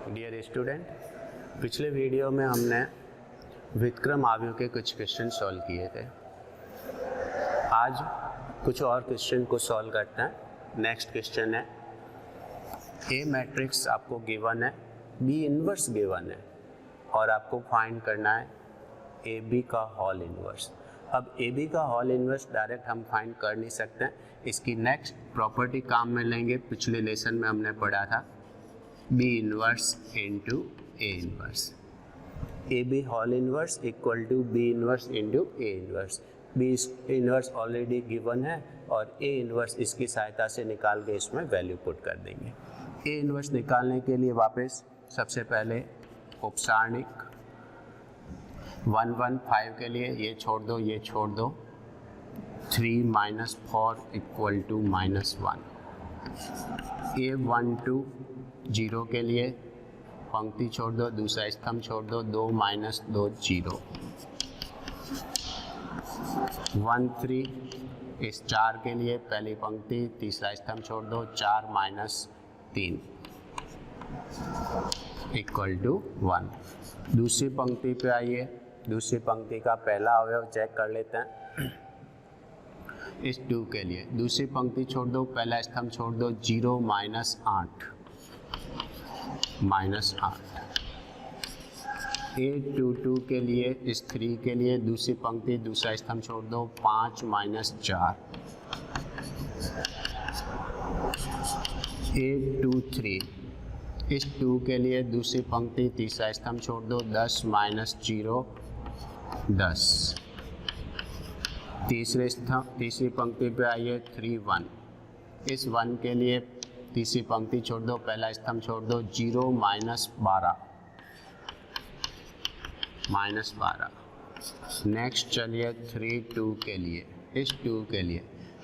Dear student, पिछले video में हमने व्युत्क्रम आव्यूह के कुछ क्वेश्चन सॉल्व किए थे। आज कुछ और क्वेश्चन को सॉल्व करते हैं। नेक्स्ट क्वेश्चन है, ए मैट्रिक्स आपको गिवन है, बी इनवर्स गिवन है और आपको फाइंड करना है ए बी का होल इनवर्स। अब ए बी का होल इनवर्स डायरेक्ट हम फाइंड कर नहीं सकते हैं, इसकी नेक्स्ट प्रॉपर्टी काम में लेंगे। पिछले लेसन में हमने पढ़ा था B inverse into A inverse. A B whole inverse equal to B inverse into A inverse. B inverse already given है और ए इनवर्स इसकी सहायता से निकाल के इसमें वैल्यू पुट कर देंगे। ए इनवर्स निकालने के लिए वापस सबसे पहले उपसारणिक 1 1 5 के लिए ये छोड़ दो, ये छोड़ दो, 3 - 4 इक्वल टू -1। ए 1 2 0 के लिए पंक्ति छोड़ दो, दूसरा स्तंभ छोड़ दो, 2 - 2 0। 1 3 इस 4 के लिए पहली पंक्ति, तीसरा स्तंभ छोड़ दो, 4 - 3 इक्वल टू 1। दूसरी पंक्ति पे आइए, दूसरी पंक्ति का पहला अवयव चेक कर लेते हैं। इस 2 के लिए दूसरी पंक्ति छोड़ दो, पहला स्तंभ छोड़ दो, 0 - 8 -8। ए 2 2 के लिए इस 3 के लिए दूसरी पंक्ति, दूसरा स्तंभ छोड़ दो, 5 - 4। ए 2 3 इस 2 के लिए दूसरी पंक्ति, तीसरा स्तंभ छोड़ दो, 10 - 0 10। तीसरी पंक्ति पे आइए, 3 1 इस 1 के लिए तीसरी पंक्ति छोड़ दो, पहला स्तंभ छोड़ दो, 0 - 12। नेक्स्ट चलिए 3 2 के लिए, इस 2 के लिए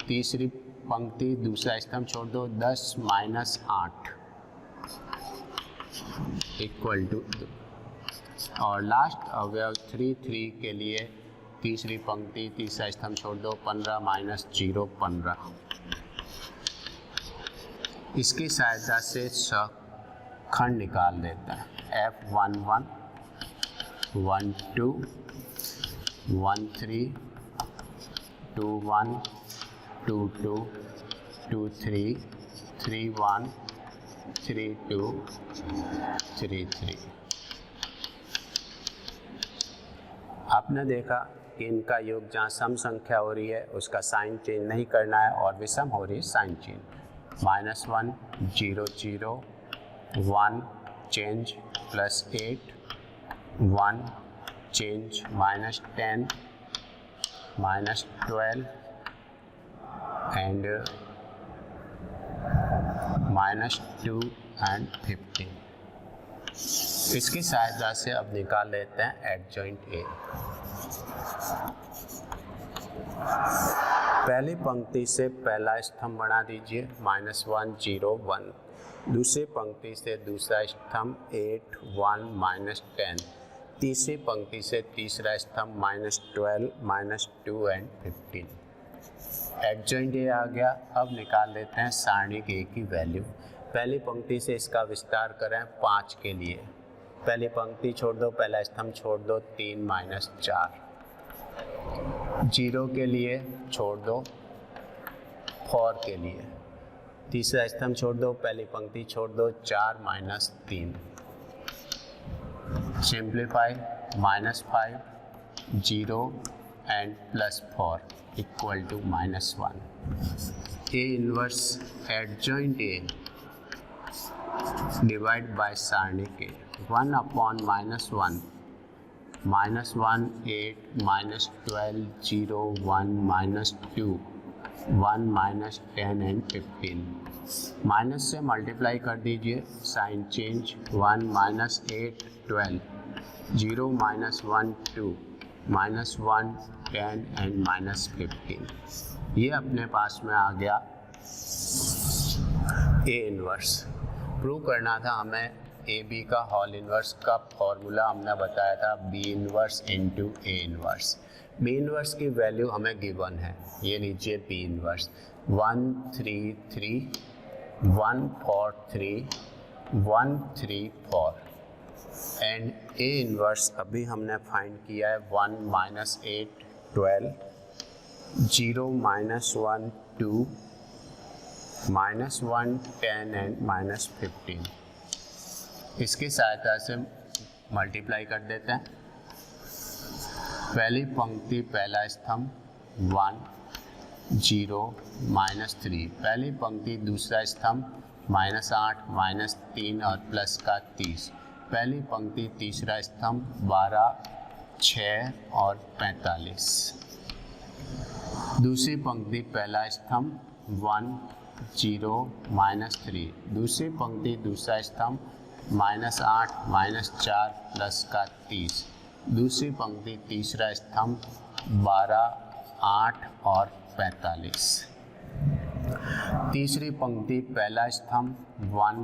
तीसरी पंक्ति, दूसरा स्तंभ छोड़ दो, 10 - 8 इक्वल टू 2। और लास्ट अवयव 3 3 के लिए तीसरी पंक्ति, तीसरा स्तंभ छोड़ दो, 15 - 0 15। इसकी सहायता से खंड निकाल देते हैं। F1 1 1 2 1 3 2 1 2 2 2 3 3 1 3 2 3 3। आपने देखा कि इनका योग जहाँ सम संख्या हो रही है उसका साइन चेंज नहीं करना है और विषम हो रही है sign change. -1 0 0 1 change +8 1 change -10 -12 and -2 and 15। इसकी सहायता से अब निकाल लेते हैं एडजॉइंट ए। पहली पंक्ति से पहला स्तंभ बना दीजिए, -1 0 1। दूसरी पंक्ति से दूसरा स्तंभ 8 1 -10। तीसरी पंक्ति से तीसरा स्तंभ -12 -2 एंड 15। एडजॉइंट ए आ गया। अब निकाल लेते हैं सारणिक ए की वैल्यू। पहली पंक्ति से इसका विस्तार करें 5 के लिए, पहली पंक्ति छोड़ दो, पहला स्तंभ छोड़ दो, 3 - 4। 0 के लिए छोड़ दो, 4 के लिए तीसरा स्तंभ छोड़ दो, पहली पंक्ति छोड़ दो, 4 - 3। Simplify, -5 0 and +4 equal to -1। A inverse adjoint A divide by सारणिक ए। 1 upon -1 -1 8 -12 0 1 -2 1 -10 and 15। माइनस से मल्टीप्लाई कर दीजिए, साइन चेंज 1 -8 12 0 -1 2 -1 10 एंड -15। ये अपने पास में आ गया ए इनवर्स। प्रूव करना था हमें ए बी का होल इनवर्स का फॉर्मूला हमने बताया था B inverse into A inverse. B inverse की वैल्यू हमें गिवन है, ये लीजिए B inverse 1 3 3 1 4 3 1 3 4 and A inverse अभी हमने फाइंड किया है 1 minus 8 12, 0 minus 1 2, minus 1 10 and minus 15। इसकी सहायता से मल्टीप्लाई कर देते हैं। पहली पंक्ति पहला स्तंभ 1 0 माइनस 3, पहली पंक्ति दूसरा स्तंभ माइनस 8 माइनस 3 और प्लस का 30, पहली पंक्ति तीसरा स्तंभ 12 6 और 45, दूसरी पंक्ति पहला स्तंभ 1 0 माइनस 3, दूसरी पंक्ति दूसरा स्तंभ माइनस 8 माइनस 4 प्लस का 30, दूसरी पंक्ति तीसरा स्तंभ 12 8 और 45, तीसरी पंक्ति पहला स्तंभ 1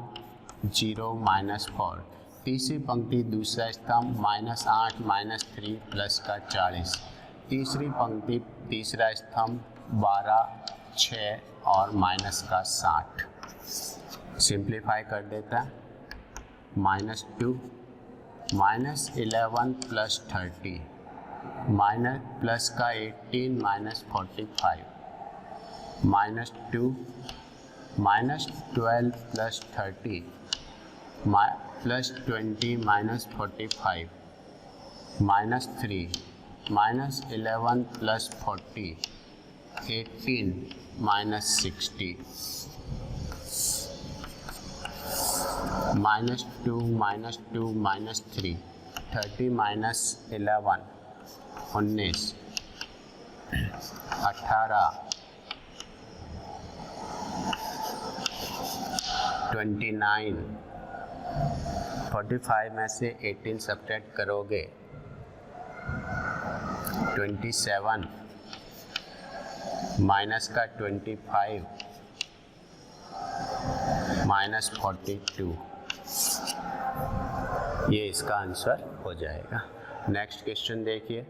0 माइनस 4, तीसरी पंक्ति दूसरा स्तंभ माइनस 8 माइनस 3 प्लस का 40, तीसरी पंक्ति तीसरा स्तंभ 12 6 और माइनस का 60। सिंप्लीफाई कर देता है। Minus 2 minus 11 plus 30 minus plus का 18 minus 45, minus 2 minus 12 plus 30 plus 20 minus 45, minus 3 minus 11 plus 40 18 minus 60, minus 2 minus 2 minus 3 30 minus 11 19 18 29 45 में से 18 सब्ट्रैक्ट करोगे 27 माइनस का 25 माइनस 42, ये इसका आंसर हो जाएगा। नेक्स्ट क्वेश्चन देखिए।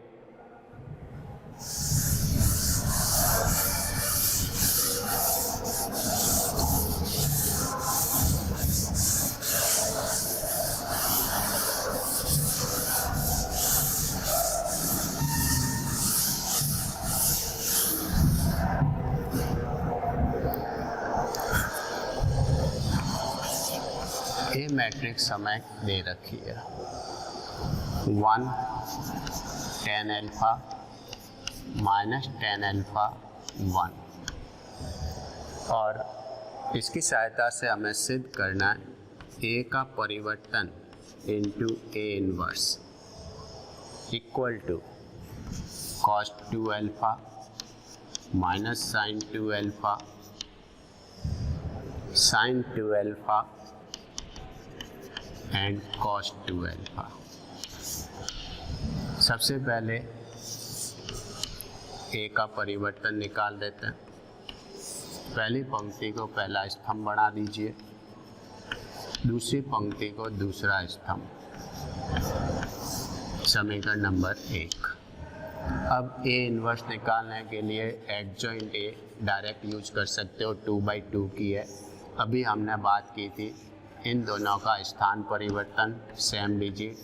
ए मैट्रिक्स हमें दे रखी है 1 tan alpha minus tan alpha 1, और इसकी सहायता से हमें सिद्ध करना है ए का परिवर्तन into A inverse equal to cos 2 alpha minus sin 2 alpha sin 2 alpha and cos 2 alpha. सबसे पहले ए का परिवर्तन निकाल देते हैं। पहली पंक्ति को पहला स्तंभ बना दीजिए, दूसरी पंक्ति को दूसरा स्तंभ, समीकरण नंबर 1। अब ए इनवर्स निकालने के लिए एडजॉइंट ए डायरेक्ट यूज कर सकते हो, 2/2 की है। अभी हमने बात की थी इन दोनों का स्थान परिवर्तन सेम डिजिट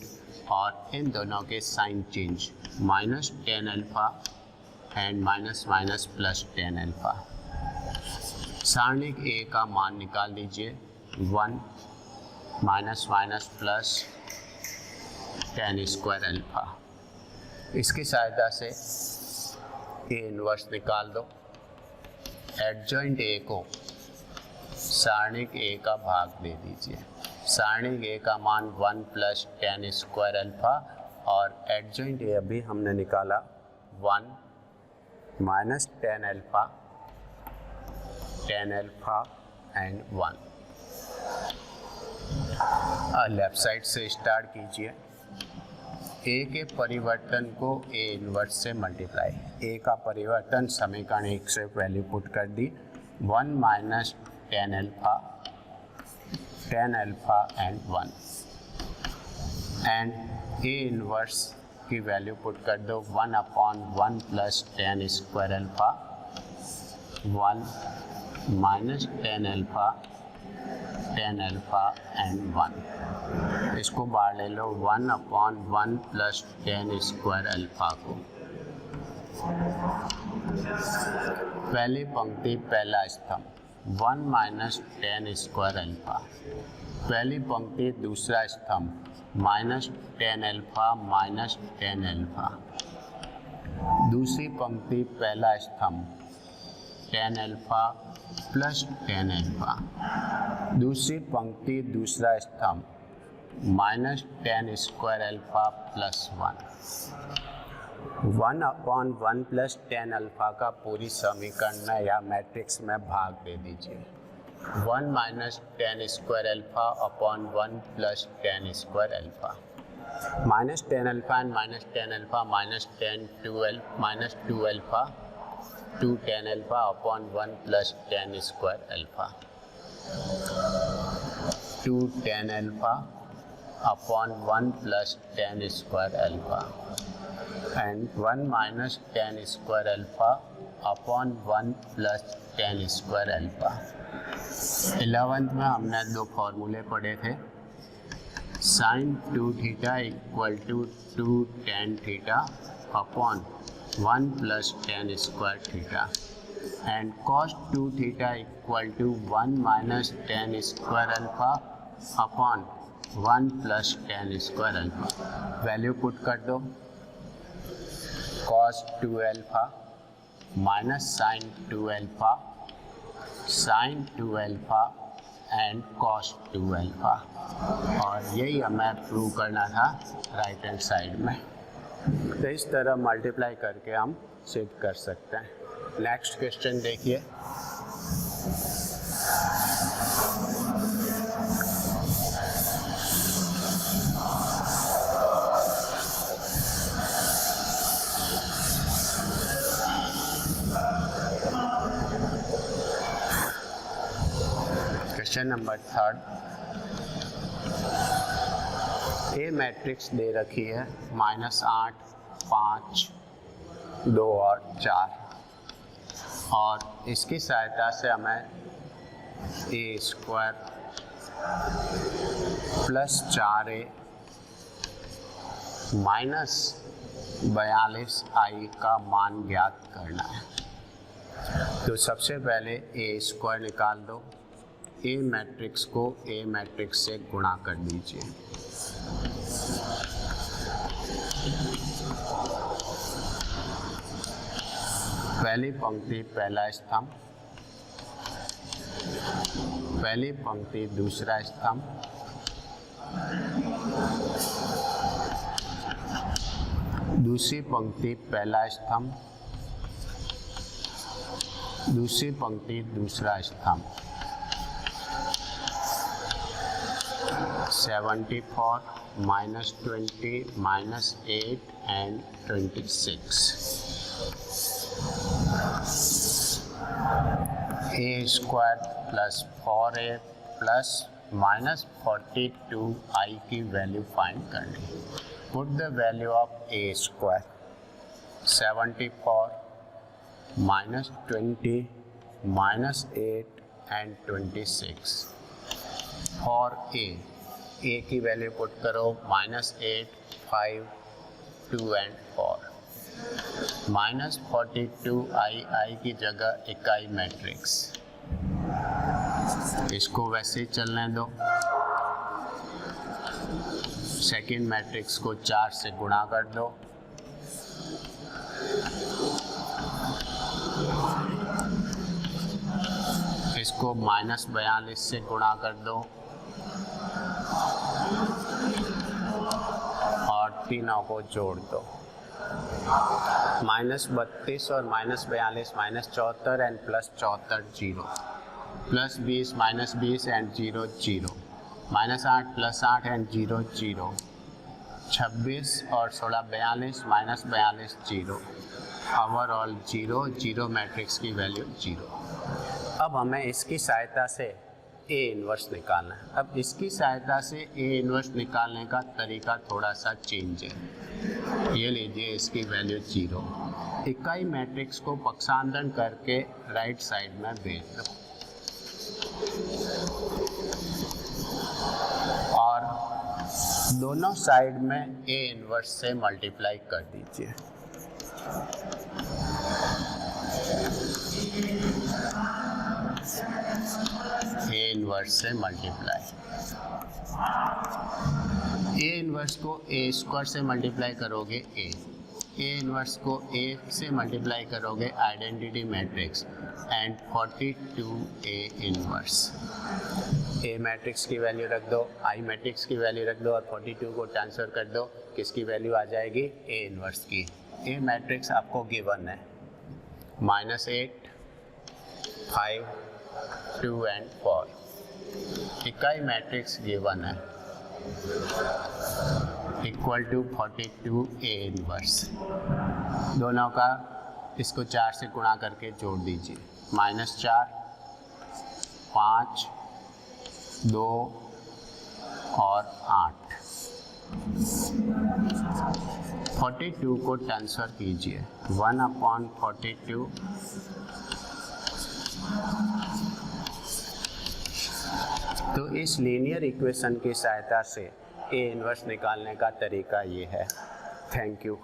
और इन दोनों के sign change, minus tan alpha and minus minus plus tan alpha. सारणिक ए का मान निकाल दीजिए 1 minus minus plus tan square alpha. इसकी सहायता से ए इनवर्स निकाल दो। एडजॉइंट ए को सारणिक ए का भाग दे दीजिए। सारणिक ए का मान 1 प्लस tan स्क्वायर अल्फा और एडजॉइंट ए अभी हमने निकाला 1 minus tan alpha and 1। Left side से स्टार्ट कीजिए। ए के परिवर्तन को ए इनवर्स से मल्टीप्लाई। ए का परिवर्तन समीकरण 1 से वैल्यू पुट कर दी 1 minus tan alpha and 1 and A inverse की वैल्यू पुट कर दो 1/1 plus tan square alpha 1 minus tan alpha ten alpha and 1। इसको बाहर ले लो, 1/1 प्लस टेन स्क्वायर अल्फ़ा को। पहली पंक्ति पहला स्तंभ 1 माइनस टेन स्क्वायर अल्फ़ा। पहली पंक्ति दूसरा स्तंभ minus tan alpha minus tan alpha. दूसरी पंक्ति पहला स्तंभ tan alpha plus tan alpha. दूसरी पंक्ति दूसरा स्तंभ minus tan square alpha plus 1। 1/1 plus tan alpha का पूरी समीकरण में या मैट्रिक्स में भाग दे दीजिए। 1 minus tan square alpha upon 1 plus tan square alpha. Minus tan alpha and minus tan alpha minus 2 alpha 2 tan alpha upon 1 plus tan square alpha. 2 tan alpha upon 1 plus tan square alpha and 1 minus tan square alpha upon 1 plus tan square alpha. 11th में हमने दो फॉर्मूले पढ़े थे, sine 2 theta equal to 2 tan theta upon 1 plus tan square theta and cos 2 theta equal to 1 minus tan square alpha upon 1 plus tan square alpha. Value put कर दो, cos 2 alpha minus sine 2 alpha sine 2 alpha and cos 2 alpha, और यही हमें prove करना था right hand side में। तो इस तरह मल्टीप्लाई करके हम सिद्ध कर सकते हैं। नेक्स्ट क्वेश्चन देखिए। क्वेश्चन नंबर 3, ए मैट्रिक्स दे रखी है -8, 5, 2 और 4, और इसकी सहायता से हमें ए square plus 4a minus 42i का मान ज्ञात करना है। तो सबसे पहले ए स्क्वायर निकाल दो, ए मैट्रिक्स को ए मैट्रिक्स से गुणा कर दीजिए। पहली पंक्ति पहला स्तंभ, पहली पंक्ति दूसरा स्तंभ, दूसरी पंक्ति पहला स्तंभ, दूसरी पंक्ति दूसरा स्तंभ। 74 -20 -8 and 26। A square plus 4a plus -42i की वैल्यू फाइंड करनी। Put the value of A square, 74 -20 -8 and 26 for a की वैल्यू पुट करो, -8, 5, 2 and 4, -42i की जगह इकाई मैट्रिक्स, इसको वैसे ही चलने दो। सेकेंड मैट्रिक्स को 4 से गुणा कर दो, इसको -42 से गुणा कर दो और तीनों को जोड़ दो। -32 और -42 -74 एंड +74 0, +20 -20 एंड 0 0, -8 +8 एंड 0 0, 26 और 16 42 -42 0, ओवरऑल 0 0 मैट्रिक्स की वैल्यू 0। अब हमें इसकी सहायता से ए इन्वर्स निकालना है। अब इसकी सहायता से ए इन्वर्स निकालने का तरीका थोड़ा सा चेंज है। ये लीजिए, इसकी वैल्यू 0। इकाई मैट्रिक्स को पक्षांतरण करके राइट साइड में भेज दो। दोनों साइड में ए इनवर्स से मल्टीप्लाई कर दीजिए। ए इनवर्स से मल्टीप्लाई, ए इनवर्स को ए स्क्वायर से मल्टीप्लाई करोगे ए इनवर्स को ए से मल्टीप्लाई करोगे identity matrix and 42 A inverse. A matrix की वैल्यू रख दो, आई मैट्रिक्स की वैल्यू रख दो और 42 को ट्रांसफर कर दो, किसकी वैल्यू आ जाएगी? ए इनवर्स की। ए मैट्रिक्स आपको गिवन है -8, 5, 2 एंड 4। इकाई मैट्रिक्स गिवन है इक्वल टू 42 ए इनवर्स। दोनों का इसको 4 से गुणा करके जोड़ दीजिए, -4, 5, 2 और 8। 42 को ट्रांसफ़र कीजिए 1/42 तो इस लीनियर इक्वेशन की सहायता से ए इनवर्स निकालने का तरीका ये है। Thank you.